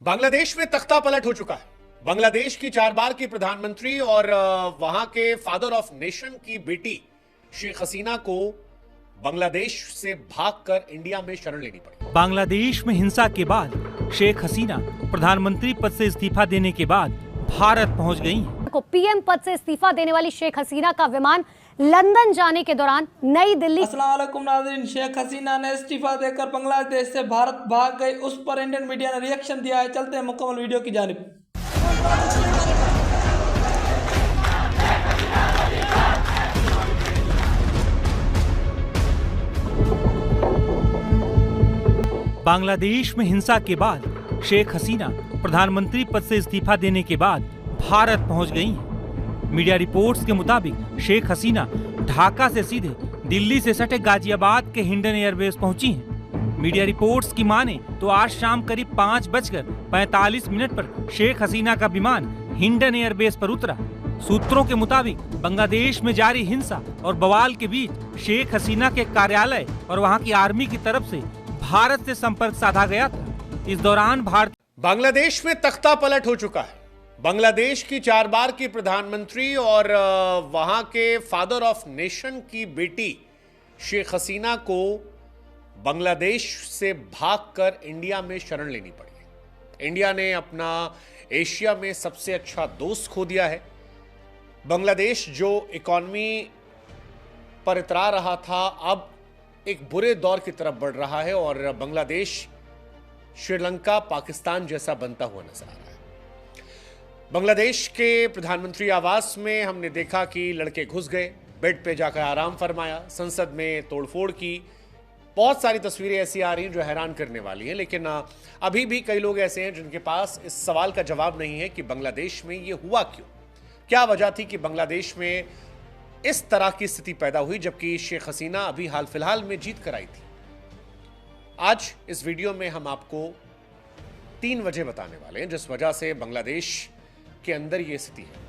बांग्लादेश में तख्ता पलट हो चुका है। बांग्लादेश की 4 बार की प्रधानमंत्री और वहां के फादर ऑफ नेशन की बेटी शेख हसीना को बांग्लादेश से भागकर इंडिया में शरण लेनी पड़ी। बांग्लादेश में हिंसा के बाद शेख हसीना प्रधानमंत्री पद से इस्तीफा देने के बाद भारत पहुंच गई हैं। को पीएम पद से इस्तीफा देने वाली शेख हसीना का विमान लंदन जाने के दौरान नई दिल्ली। अस्सलाम वालेकुम नाज़रीन, शेख हसीना ने इस्तीफा देकर बांग्लादेश से भारत भाग गई। उस पर इंडियन मीडिया ने रिएक्शन दिया है। चलते हैं मुकम्मल वीडियो की जानिब। बांग्लादेश में हिंसा के बाद शेख हसीना प्रधानमंत्री पद से इस्तीफा देने के बाद भारत पहुंच गई हैं। मीडिया रिपोर्ट्स के मुताबिक शेख हसीना ढाका से सीधे दिल्ली से सटे गाजियाबाद के हिंडन एयरबेस पहुंची हैं। मीडिया रिपोर्ट्स की माने तो आज शाम करीब 5:45 पर शेख हसीना का विमान हिंडन एयरबेस पर उतरा। सूत्रों के मुताबिक बांग्लादेश में जारी हिंसा और बवाल के बीच शेख हसीना के कार्यालय और वहां की आर्मी की तरफ से भारत से संपर्क साधा गया था। इस दौरान भारत बांग्लादेश में तख्ता पलट हो चुका है। बांग्लादेश की 4 बार की प्रधानमंत्री और वहां के फादर ऑफ नेशन की बेटी शेख हसीना को बांग्लादेश से भागकर इंडिया में शरण लेनी पड़ी। इंडिया ने अपना एशिया में सबसे अच्छा दोस्त खो दिया है। बांग्लादेश जो इकॉनमी पर इतरा रहा था, अब एक बुरे दौर की तरफ बढ़ रहा है और बांग्लादेश श्रीलंका, पाकिस्तान जैसा बनता हुआ नजर आ रहा है। बांग्लादेश के प्रधानमंत्री आवास में हमने देखा कि लड़के घुस गए, बेड पे जाकर आराम फरमाया, संसद में तोड़फोड़ की। बहुत सारी तस्वीरें ऐसी आ रही हैं जो हैरान करने वाली हैं, लेकिन अभी भी कई लोग ऐसे हैं जिनके पास इस सवाल का जवाब नहीं है कि बांग्लादेश में ये हुआ क्यों, क्या वजह थी कि बांग्लादेश में इस तरह की स्थिति पैदा हुई, जबकि शेख हसीना अभी हाल फिलहाल में जीत कर आई थी। आज इस वीडियो में हम आपको 3 वजह बताने वाले हैं जिस वजह से बांग्लादेश के अंदर यह स्थिति है।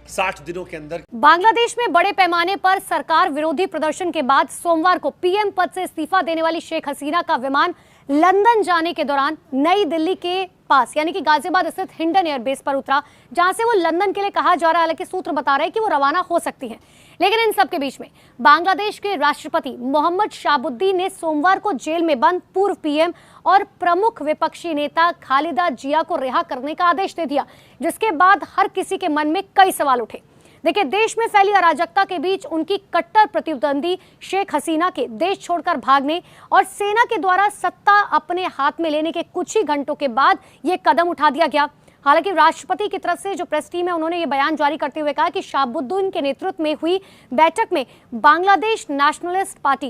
60 दिनों के अंदर बांग्लादेश में बड़े पैमाने पर सरकार विरोधी प्रदर्शन के बाद सोमवार को पीएम पद से इस्तीफा देने वाली शेख हसीना का विमान लंदन जाने के दौरान नई दिल्ली के पास यानी कि गाजियाबाद स्थित हिंडन एयरबेस पर उतरा, जहां से वो लंदन के लिए कहा जा रहा है। हालांकि सूत्र बता रहे हैं कि वो रवाना हो सकती हैं। लेकिन इन सब के बीच में बांग्लादेश के राष्ट्रपति मोहम्मद शाहबुद्दीन ने सोमवार को जेल में बंद पूर्व पीएम और प्रमुख विपक्षी नेता खालिदा जिया को रिहा करने का आदेश दे दिया, जिसके बाद हर किसी के मन में कई सवाल उठे। देखिए, देश में फैली अराजकता के बीच उनकी कट्टर प्रतिद्वंदी शेख हसीना के देश छोड़कर भागने और सेना के द्वारा सत्ता अपने हाथ में लेने के कुछ ही घंटों के बाद यह कदम उठा दिया गया। हालांकि राष्ट्रपति की तरफ से जो प्रेस टीम है, उन्होंने ये बयान जारी करते हुए कहा कि शाहबुद्दीन के नेतृत्व में हुई बैठक में बांग्लादेश नेशनलिस्ट पार्टी